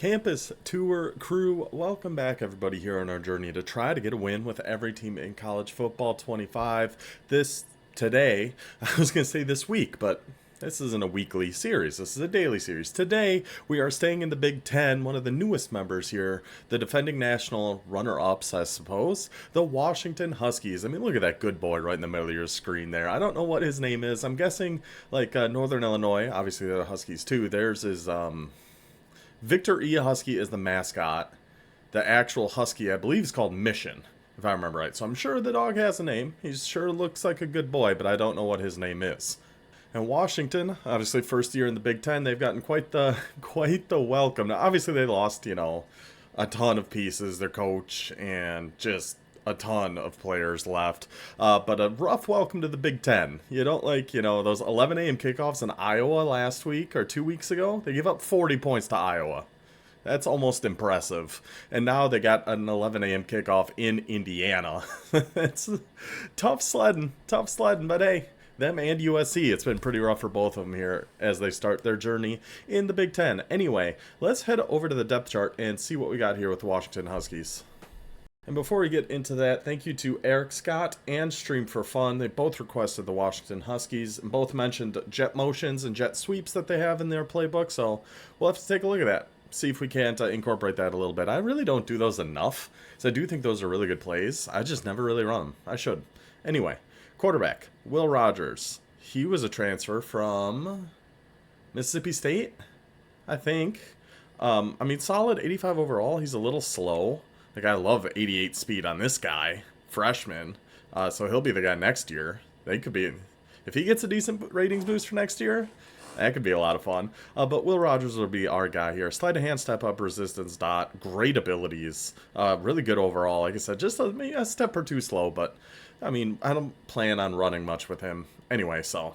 Campus Tour crew, welcome back everybody here on our journey to try to get a win with every team in college football 25. Today, I was going to say this week, but this isn't a weekly series. This is a daily series. Today, we are staying in the Big Ten, one of the newest members here, the defending national runner-ups, I suppose, the Washington Huskies. I mean, look at that good boy right in the middle of your screen there. I don't know what his name is. I'm guessing, like, Northern Illinois, obviously they're the Huskies too. Theirs is, Victor E. Husky is the mascot. The actual Husky, I believe, is called Mission, if I remember right. So I'm sure the dog has a name. He sure looks like a good boy, but I don't know what his name is. And Washington, obviously first year in the Big Ten, they've gotten quite the welcome. Now, obviously they lost, a ton of pieces, their coach, and just a ton of players left. But a rough welcome to the Big Ten. You don't like, those 11 a.m. kickoffs in Iowa last week or 2 weeks ago? They gave up 40 points to Iowa. That's almost impressive. And now they got an 11 a.m. kickoff in Indiana. It's tough sledding, but hey, them and USC, it's been pretty rough for both of them here as they start their journey in the Big Ten. Anyway, let's head over to the depth chart and see what we got here with the Washington Huskies. And before we get into that, thank you to Eric Scott and Stream for Fun. They both requested the Washington Huskies and both mentioned jet motions and jet sweeps that they have in their playbook. So we'll have to take a look at that. See if we can't incorporate that a little bit. I really don't do those enough, so I do think those are really good plays. I just never really run them. I should. Anyway, quarterback, Will Rogers. He was a transfer from Mississippi State, I think. Solid 85 overall. He's a little slow. Like, I love 88 speed on this guy, freshman. So he'll be the guy next year. They could be, if he gets a decent ratings boost for next year, that could be a lot of fun. But Will Rogers will be our guy here. Sleight of hand, step up, resistance, dot. Great abilities. Really good overall. Like I said, just a step or two slow. But, I don't plan on running much with him anyway. So,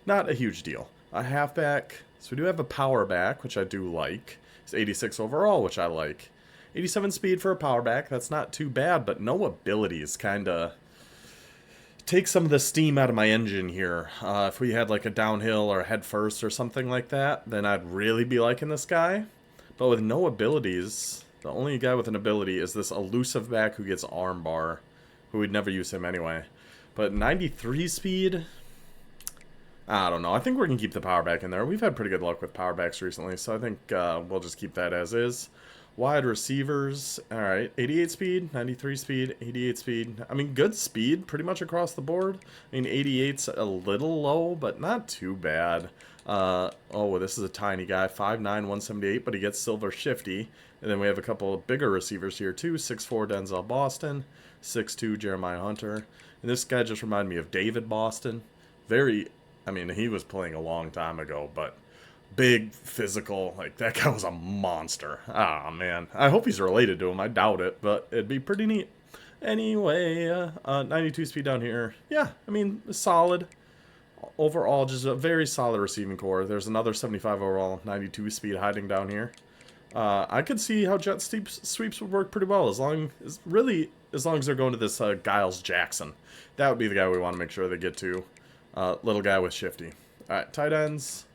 not a huge deal. A halfback. So we do have a power back, which I do like. It's 86 overall, which I like. 87 speed for a power back. That's not too bad, but no abilities. Kind of take some of the steam out of my engine here. If we had like a downhill or a head first or something like that, then I'd really be liking this guy. But with no abilities, the only guy with an ability is this elusive back who gets arm bar, who would never use him anyway. But 93 speed, I don't know. I think we're going to keep the power back in there. We've had pretty good luck with power backs recently, so I think we'll just keep that as is. Wide receivers, all right, 88 speed, 93 speed, 88 speed. Good speed pretty much across the board. 88's a little low, but not too bad. This is a tiny guy, 5'9", 178, but he gets silver shifty. And then we have a couple of bigger receivers here too, 6'4", Denzel Boston, 6'2", Jeremiah Hunter. And this guy just reminded me of David Boston. He was playing a long time ago, but big, physical, like, that guy was a monster. Ah, man. I hope he's related to him. I doubt it, but it'd be pretty neat. Anyway, 92 speed down here. Yeah, solid. Overall, just a very solid receiving core. There's another 75 overall, 92 speed hiding down here. I could see how jet sweeps would work pretty well, as long as they're going to this Giles Jackson. That would be the guy we want to make sure they get to. Little guy with shifty. All right, tight ends.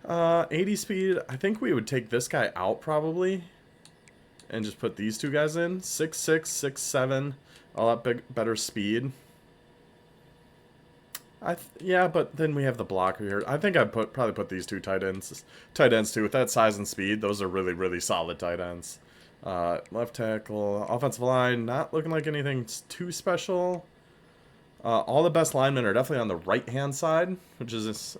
80 speed, I think we would take this guy out probably and just put these two guys in. 6'6", 6'7", a lot better speed. Yeah, but then we have the blocker here. I think I'd probably put these two tight ends too. With that size and speed, those are really, really solid tight ends. Left tackle, offensive line, not looking like anything too special. All the best linemen are definitely on the right-hand side, which is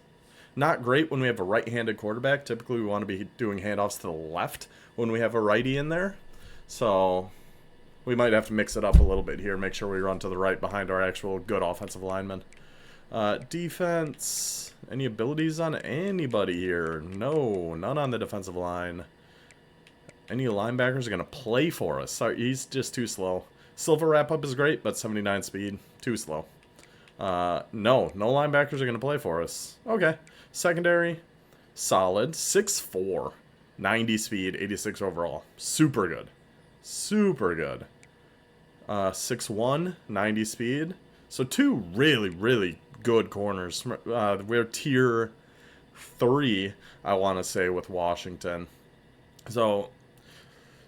not great when we have a right-handed quarterback. Typically, we want to be doing handoffs to the left when we have a righty in there. So we might have to mix it up a little bit here, make sure we run to the right behind our actual good offensive linemen. Defense, any abilities on anybody here? No, none on the defensive line. Any linebackers are going to play for us. Sorry, he's just too slow. Silver wrap-up is great, but 79 speed, too slow. No linebackers are going to play for us. Okay. Secondary, solid. 6'4", 90 speed, 86 overall. Super good. 6'1", 90 speed. So two really, really good corners. We're tier 3, I want to say, with Washington. So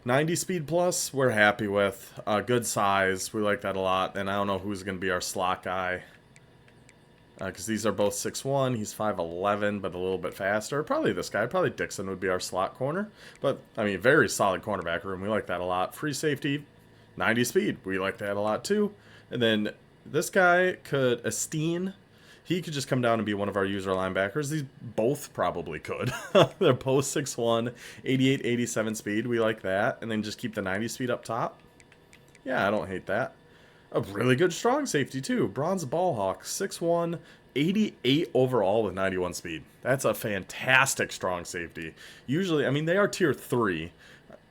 90 speed plus, we're happy with. Good size, we like that a lot. And I don't know who's going to be our slot guy. Because these are both 6'1", he's 5'11", but a little bit faster. Probably this guy, probably Dixon would be our slot corner. But, I mean, very solid cornerback room, we like that a lot. Free safety, 90 speed, we like that a lot too. And then this guy could, Esteen, he could just come down and be one of our user linebackers. These both probably could. They're both 6'1", 88, 87 speed, we like that. And then just keep the 90 speed up top. Yeah, I don't hate that. A really good strong safety, too. Bronze Ballhawk, 6'1", 88 overall with 91 speed. That's a fantastic strong safety. Usually, I mean, they are tier 3.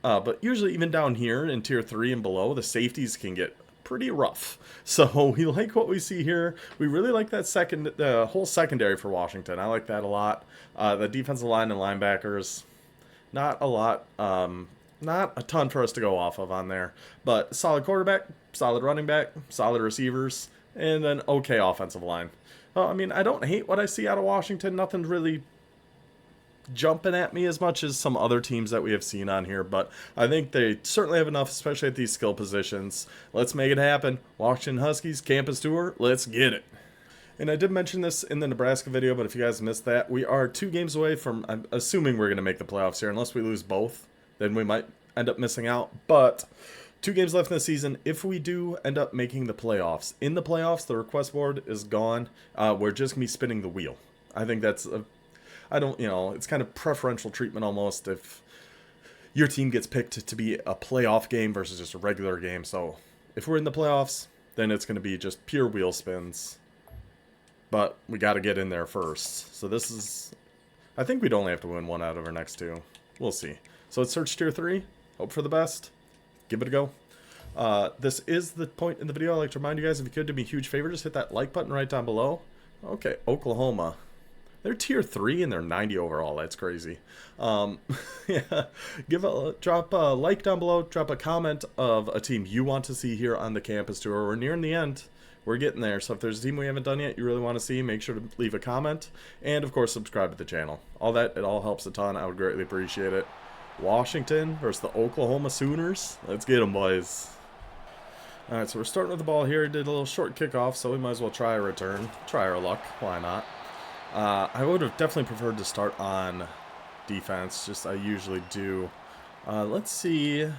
But usually even down here in tier 3 and below, the safeties can get pretty rough. So we like what we see here. We really like that the whole secondary for Washington. I like that a lot. The defensive line and linebackers, not a lot. Not a ton for us to go off of on there. But solid quarterback, solid running back, solid receivers, and an okay offensive line. I mean, I don't hate what I see out of Washington. Nothing's really jumping at me as much as some other teams that we have seen on here, but I think they certainly have enough, especially at these skill positions. Let's make it happen. Washington Huskies campus tour, let's get it. And I did mention this in the Nebraska video, but if you guys missed that, we are 2 games away from, I'm assuming we're going to make the playoffs here, unless we lose both, then we might end up missing out, but 2 games left in the season. If we do end up making the playoffs, in the playoffs, the request board is gone. We're just going to be spinning the wheel. I think that's I don't, it's kind of preferential treatment almost if your team gets picked to be a playoff game versus just a regular game. So if we're in the playoffs, then it's going to be just pure wheel spins. But we got to get in there first. So this is, I think we'd only have to win 1 out of our next 2. We'll see. So let's search tier 3. Hope for the best. Give it a go. This is the point in the video. I'd like to remind you guys, if you could do me a huge favor, just hit that like button right down below. Okay, Oklahoma. They're tier 3 and they're 90 overall. That's crazy. Yeah, drop a like down below. Drop a comment of a team you want to see here on the campus tour. We're nearing the end. We're getting there. So if there's a team we haven't done yet you really want to see, make sure to leave a comment. And, of course, subscribe to the channel. It all helps a ton. I would greatly appreciate it. Washington versus the Oklahoma Sooners. Let's get them, boys. All right, so we're starting with the ball here. Did a little short kickoff, so we might as well try a return. Try our luck. Why not? I would have definitely preferred to start on defense. Just I usually do. Let's see.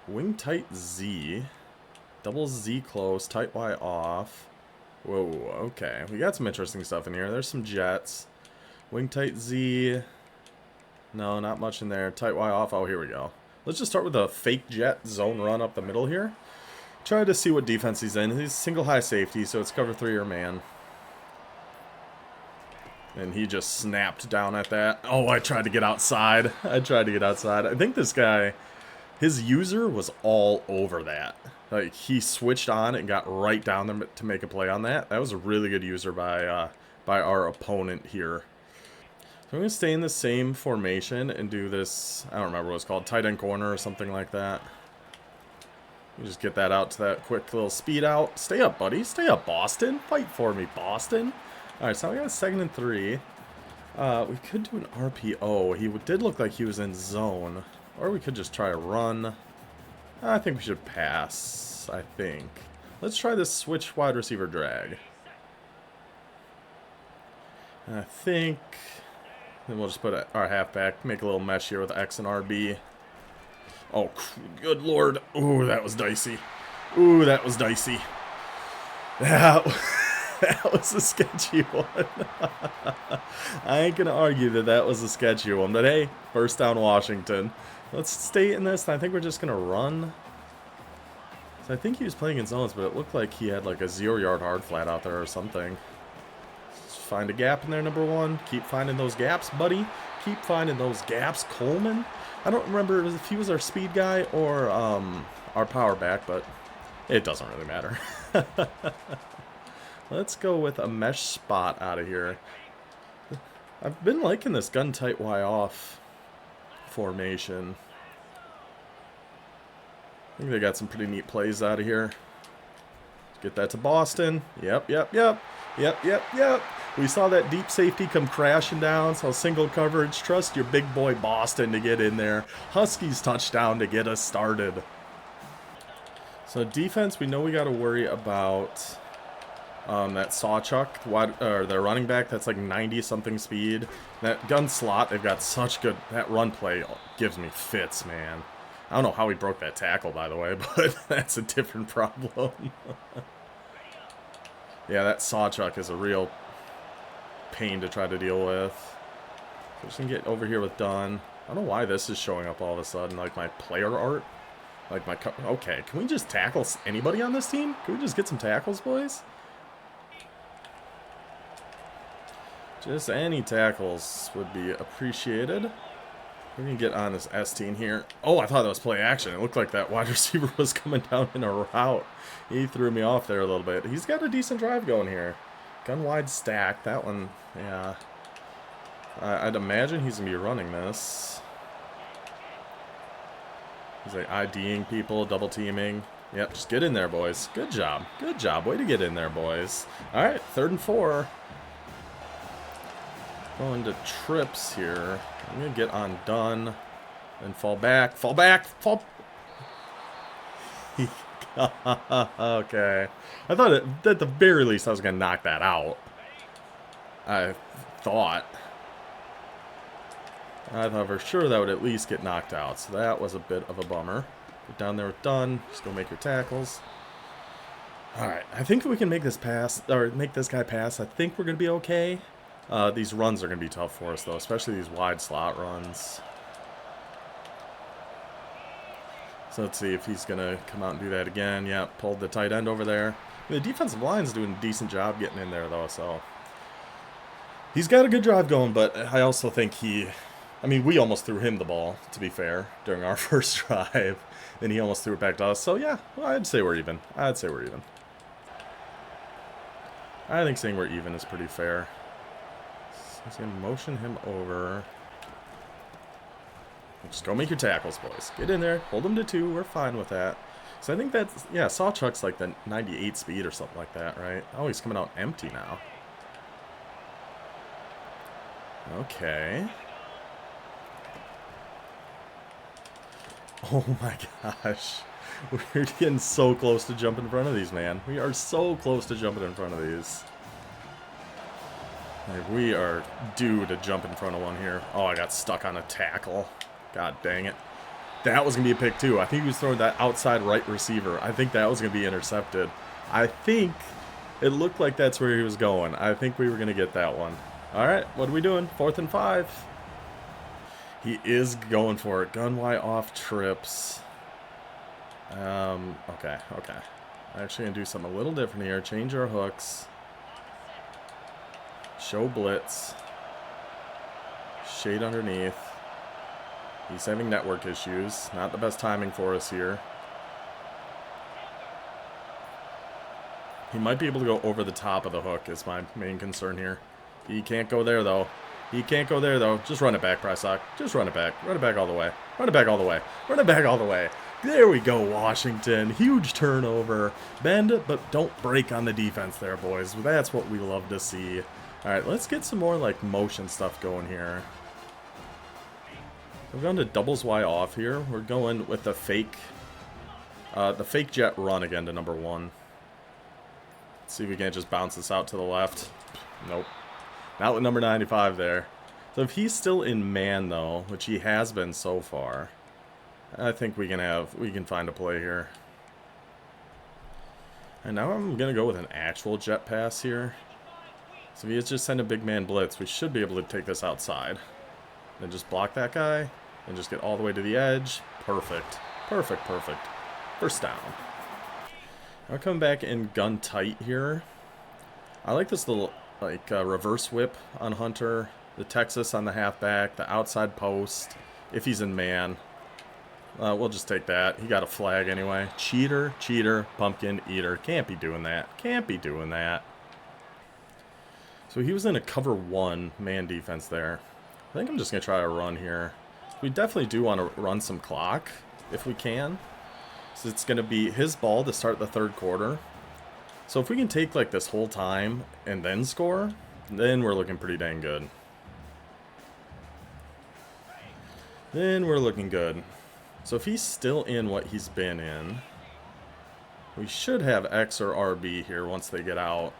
Wing tight Z. Double Z close. Tight Y off. Whoa, okay. We got some interesting stuff in here. There's some jets. Wing tight Z. No, not much in there. Tight Y off. Oh, here we go. Let's just start with a fake jet zone run up the middle here. Try to see what defense he's in. He's single high safety, so it's cover 3 or man. And he just snapped down at that. Oh, I tried to get outside. I think this guy, his user was all over that. Like, he switched on and got right down there to make a play on that. That was a really good user by our opponent here. So I'm going to stay in the same formation and do this, I don't remember what it's called, tight end corner or something like that. You just get that out to that quick little speed out. Stay up, buddy. Stay up, Boston. Fight for me, Boston. Alright, so we got a 2nd and 3. We could do an RPO. He did look like he was in zone. Or we could just try a run. I think we should pass, I think. Let's try this switch wide receiver drag. I think... Then we'll just put our halfback, make a little mesh here with X and RB. Oh, good lord. Ooh, that was dicey. Ooh, that was dicey. That was a sketchy one. I ain't gonna argue that was a sketchy one, but hey, first down Washington. Let's stay in this. I think we're just gonna run. So I think he was playing in zones, but it looked like he had like a 0-yard hard flat out there or something. Let's find a gap in there, number 1. Keep finding those gaps, buddy. Keep finding those gaps, Coleman. I don't remember if he was our speed guy or our power back, but it doesn't really matter. Let's go with a mesh spot out of here. I've been liking this gun tight Y off formation. I think they got some pretty neat plays out of here. Get that to Boston. Yep. We saw that deep safety come crashing down, so single coverage. Trust your big boy Boston to get in there. Huskies touchdown to get us started. So defense, we know we got to worry about that Sawchuck, or their running back, that's like 90-something speed. That gun slot, they've got such good... That run play gives me fits, man. I don't know how he broke that tackle, by the way, but that's a different problem. Yeah, that Sawchuck is a real pain to try to deal with. So just gonna get over here with Dunn. I don't know why this is showing up all of a sudden, like my player art. Like my... Okay, can we just tackle anybody on this team? Can we just get some tackles, boys? Just any tackles would be appreciated. We're going to get on this S team here. Oh, I thought that was play action. It looked like that wide receiver was coming down in a route. He threw me off there a little bit. He's got a decent drive going here. Gun wide stack. That one, yeah. I'd imagine he's going to be running this. He's like IDing people, double teaming. Yep, just get in there, boys. Good job. Good job. Way to get in there, boys. All right, 3rd and 4. Going to trips here. I'm going to get on Dunn. And fall back. Fall back. Fall. Okay. I thought at the very least I was going to knock that out. I thought for sure that would at least get knocked out. So that was a bit of a bummer. Get down there with Dunn. Just go make your tackles. Alright. I think we can make this pass. Or make this guy pass. I think we're going to be okay. These runs are going to be tough for us, though, especially these wide slot runs. So let's see if he's going to come out and do that again. Yeah, pulled the tight end over there. The defensive line's doing a decent job getting in there, though, so... He's got a good drive going, but I also think I mean, we almost threw him the ball, to be fair, during our first drive. And he almost threw it back to us. So, yeah, well, I'd say we're even. I think saying we're even is pretty fair. He's going to motion him over. Just go make your tackles, boys. Get in there. Hold him to 2. We're fine with that. So I think that's... Yeah, Sawchuck's like the 98 speed or something like that, right? Oh, he's coming out empty now. Okay. Oh my gosh. We're getting so close to jumping in front of these, man. We are so close to jumping in front of these. Like, we are due to jump in front of one here. Oh, I got stuck on a tackle. God dang it. That was going to be a pick, too. I think he was throwing that outside right receiver. I think that was going to be intercepted. I think it looked like that's where he was going. I think we were going to get that one. All right, what are we doing? 4th and 5. He is going for it. Gun Y off trips. Okay. Actually going to do something a little different here. Change our hooks. Show blitz. Shade underneath. He's having network issues. Not the best timing for us here. He might be able to go over the top of the hook is my main concern here. He can't go there, though. Just run it back, Prysock. Just run it back. Run it back all the way. Run it back all the way. There we go, Washington. Huge turnover. Bend, but don't break on the defense there, boys. That's what we love to see. All right, let's get some more, like, motion stuff going here. We're going to doubles Y off here. We're going with the fake jet run again to number 1. Let's see if we can't just bounce this out to the left. Nope. Not with number 95 there. So if he's still in man, though, which he has been so far, I think we can find a play here. And now I'm going to go with an actual jet pass here. So if he just send a big man blitz, we should be able to take this outside. Then just block that guy, and just get all the way to the edge. Perfect. First down. I'll come back in gun tight here. I like this little, like, reverse whip on Hunter. The Texas on the halfback, the outside post, if he's in man. We'll just take that. He got a flag anyway. Cheater, pumpkin eater. Can't be doing that. So he was in a cover 1 man defense there. I think I'm just going to try a run here. We definitely do want to run some clock, if we can. So it's going to be his ball to start the 3rd quarter. So if we can take, like, this whole time and then score, then we're looking pretty dang good. Then we're looking good. So if he's still in what he's been in, we should have X or RB here once they get out.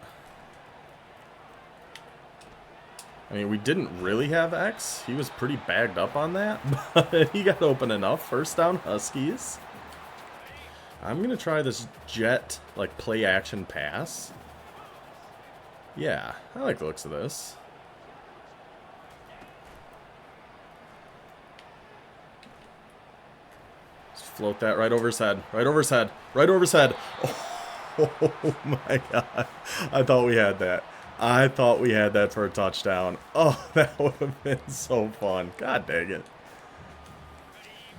I mean, we didn't really have X. He was pretty bagged up on that, but he got open enough. First down, Huskies. I'm going to try this jet, like, play-action pass. Yeah, I like the looks of this. Just float that right over his head. Right over his head. Right over his head. Oh my god. I thought we had that. I thought we had that for a touchdown. Oh, that would have been so fun. God dang it.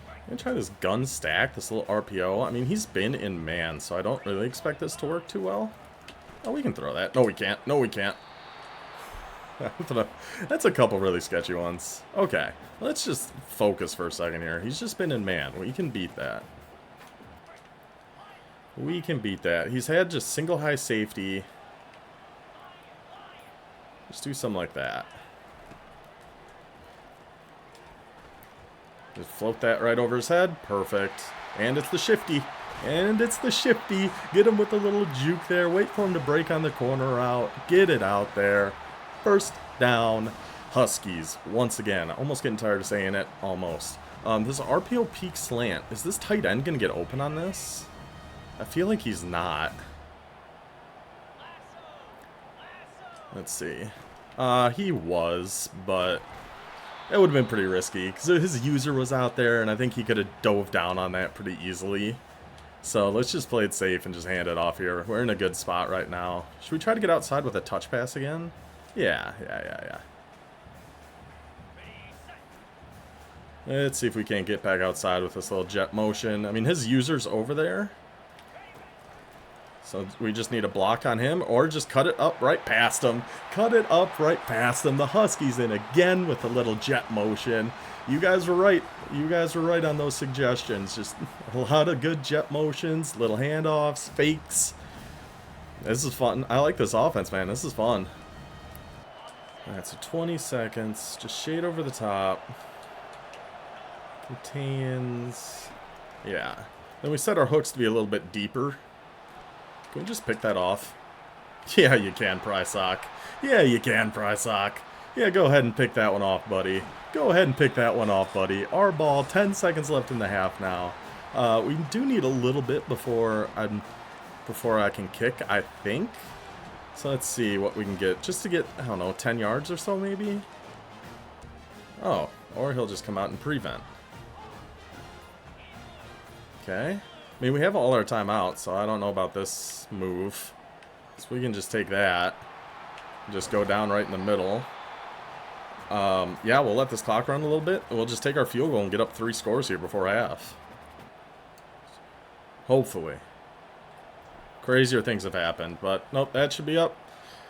I'm going to try this gun stack, this little RPO. I mean, he's been in man, so I don't really expect this to work too well. Oh, we can throw that. No, we can't. No, we can't. That's a couple really sketchy ones. Okay, let's just focus for a second here. He's just been in man. We can beat that. We can beat that. He's had just single high safety. Just do something like that. Just float that right over his head. Perfect. And it's the shifty. And it's the shifty. Get him with a little juke there. Wait for him to break on the corner route. Get it out there. First down, Huskies. Once again. Almost getting tired of saying it. Almost. This RPO peak slant. Is this tight end going to get open on this? I feel like he's not. Let's see. He was, but it would have been pretty risky because his user was out there, and I think he could have dove down on that pretty easily. So let's just play it safe and just hand it off here. We're in a good spot right now. Should we try to get outside with a touch pass again? Yeah. Let's see if we can't get back outside with this little jet motion. I mean, his user's over there. So we just need a block on him, or just cut it up right past him. Cut it up right past him. The Huskies in again with a little jet motion. You guys were right. You guys were right on those suggestions. Just a lot of good jet motions, little handoffs, fakes. This is fun. I like this offense, man. This is fun. Alright, so 20 seconds. Just shade over the top. Contains. Yeah. Then we set our hooks to be a little bit deeper. Can we just pick that off? Yeah, you can, Prysock. Yeah, you can, Prysock. Yeah, go ahead and pick that one off, buddy. Go ahead and pick that one off, buddy. Our ball, 10 seconds left in the half now. We do need a little bit before I can kick, I think. So let's see what we can get. Just to get, I don't know, 10 yards or so, maybe? Oh, or he'll just come out and prevent. Okay. I mean, we have all our timeouts, so I don't know about this move. So we can just take that. Just go down right in the middle. Yeah, we'll let this clock run a little bit. We'll just take our field goal and get up 3 scores here before half. Hopefully. Crazier things have happened, but nope, that should be up.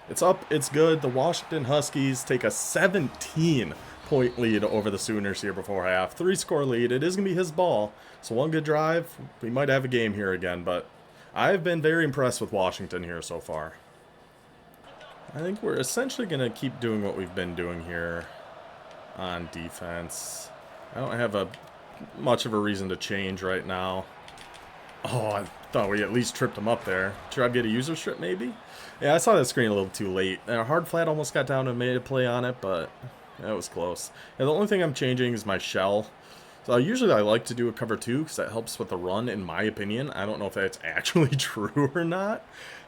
It's up, it's good. The Washington Huskies take a 17-point lead over the Sooners here before half. 3-score lead. It is going to be his ball. So one good drive. We might have a game here again, but I've been very impressed with Washington here so far. I think we're essentially going to keep doing what we've been doing here on defense. I don't have much of a reason to change right now. Oh, I thought we at least tripped him up there. Try to get a user strip maybe? Yeah, I saw that screen a little too late. Hard flat almost got down and made a play on it, but that was close. And the only thing I'm changing is my shell. So usually I like to do a cover 2 because that helps with the run, in my opinion. I don't know if that's actually true or not.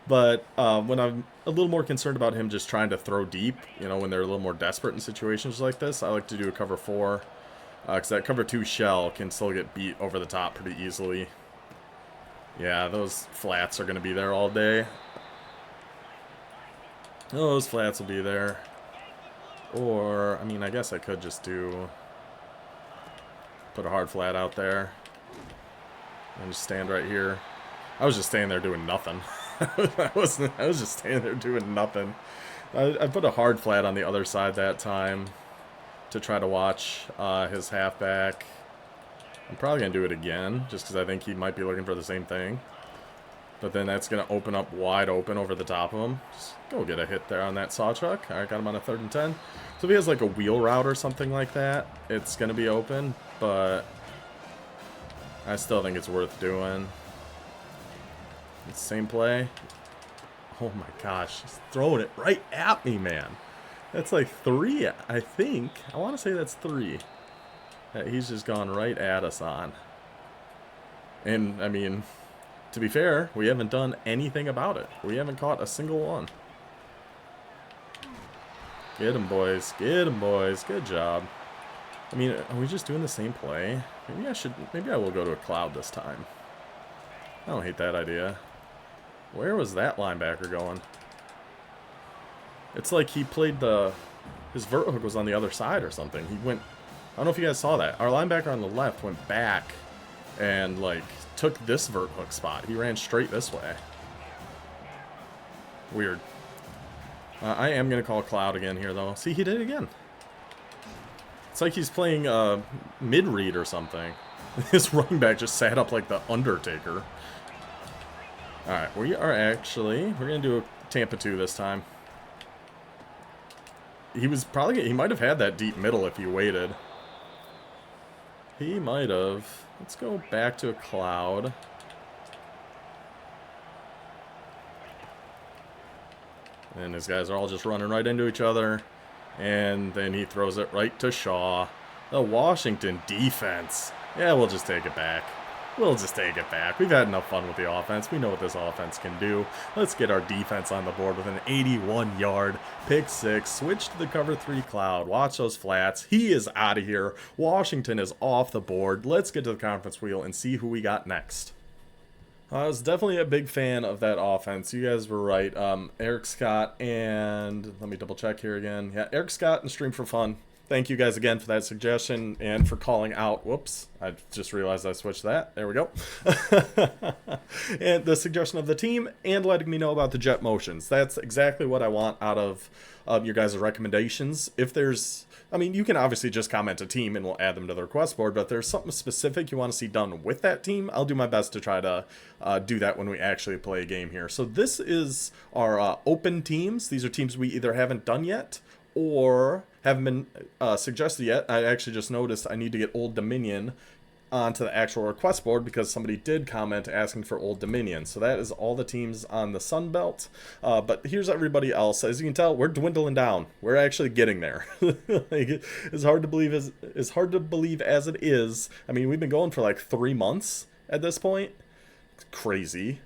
But when I'm a little more concerned about him just trying to throw deep, you know, when they're a little more desperate in situations like this, I like to do a cover 4. Because that cover 2 shell can still get beat over the top pretty easily. Yeah, those flats are going to be there all day. Those flats will be there. Or, I mean, I guess I could just put a hard flat out there. And just stand right here. I was just standing there doing nothing. I was just standing there doing nothing. I put a hard flat on the other side that time to try to watch his halfback. I'm probably going to do it again, just because I think he might be looking for the same thing. But then that's going to open up wide open over the top of him. Just go get a hit there on that saw truck. All right, got him on a 3rd and 10. So if he has like a wheel route or something like that, it's going to be open. But I still think it's worth doing. It's the same play. Oh my gosh, he's throwing it right at me, man. That's like 3, I think. I want to say that's 3. That he's just gone right at us on. And, I mean, to be fair, we haven't done anything about it. We haven't caught a single one. Get him, boys. Get him, boys. Good job. I mean, are we just doing the same play? Maybe I will go to a cloud this time. I don't hate that idea. Where was that linebacker going? It's like he played his vert hook was on the other side or something. He went, I don't know if you guys saw that. Our linebacker on the left went back and, like, took this vert hook spot. He ran straight this way. Weird. I am going to call Cloud again here, though. See, he did it again. It's like he's playing mid-read or something. This running back just sat up like the Undertaker. Alright, we're going to do a Tampa 2 this time. He might have had that deep middle if he waited. He might have. Let's go back to a cloud. And these guys are all just running right into each other. And then he throws it right to Shaw. The Washington defense. Yeah, we'll just take it back. We'll just take it back. We've had enough fun with the offense. We know what this offense can do. Let's get our defense on the board with an 81-yard pick 6. Switch to the cover 3 cloud. Watch those flats. He is out of here. Washington is off the board. Let's get to the conference wheel and see who we got next. I was definitely a big fan of that offense. You guys were right. Eric Scott and... let me double check here again. Yeah, Eric Scott and Stream for Fun. Thank you guys again for that suggestion and for calling out. Whoops, I just realized I switched that. There we go. And the suggestion of the team and letting me know about the jet motions. That's exactly what I want out of your guys' recommendations. If there's, I mean, you can obviously just comment a team and we'll add them to the request board, but if there's something specific you want to see done with that team, I'll do my best to try to do that when we actually play a game here. So this is our open teams. These are teams we either haven't done yet or haven't been suggested yet. I actually just noticed I need to get Old Dominion onto the actual request board because somebody did comment asking for Old Dominion. So that is all the teams on the Sun Belt. But here's everybody else. As you can tell, we're dwindling down. We're actually getting there. Like, it's hard to believe as it is. I mean, we've been going for like 3 months at this point. It's crazy.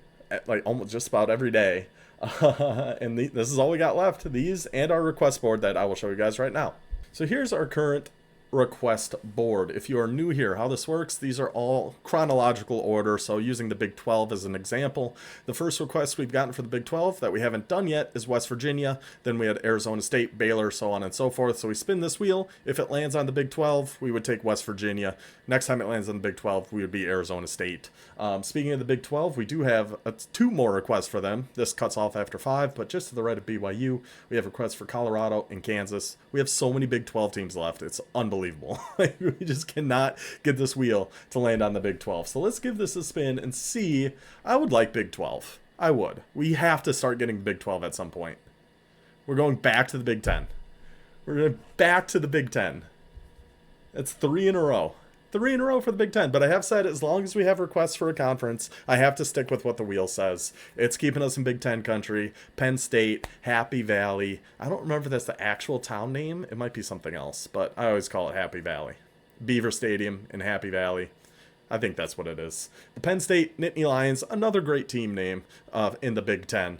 Like almost just about every day. And this is all we got left. These and our request board that I will show you guys right now. So here's our current request board. If you are new here, how this works, these are all chronological order. So using the Big 12 as an example, the first request we've gotten for the Big 12 that we haven't done yet is West Virginia. Then we had Arizona State, Baylor, so on and so forth. So we spin this wheel. If it lands on the Big 12, we would take West Virginia. Next time it lands on the Big 12, we would be Arizona State. Speaking of the Big 12, we do have 2 more requests for them. This cuts off after 5, but just to the right of BYU, we have requests for Colorado and Kansas. We have so many Big 12 teams left. It's unbelievable. We just cannot get this wheel to land on the Big 12. So let's give this a spin and see. I would like Big 12. I would. We have to start getting Big 12 at some point. We're going back to the Big 10. We're going back to the Big 10. That's 3 in a row. 3 in a row for the Big 10. But I have said as long as we have requests for a conference, I have to stick with what the wheel says. It's keeping us in Big 10 country. Penn State, Happy Valley. I don't remember if that's the actual town name. It might be something else, but I always call it Happy Valley. Beaver Stadium in Happy Valley. I think that's what it is. The Penn State Nittany Lions, another great team name in the Big 10.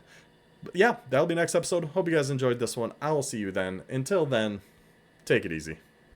But yeah, that'll be next episode. Hope you guys enjoyed this one. I will see you then. Until then, take it easy.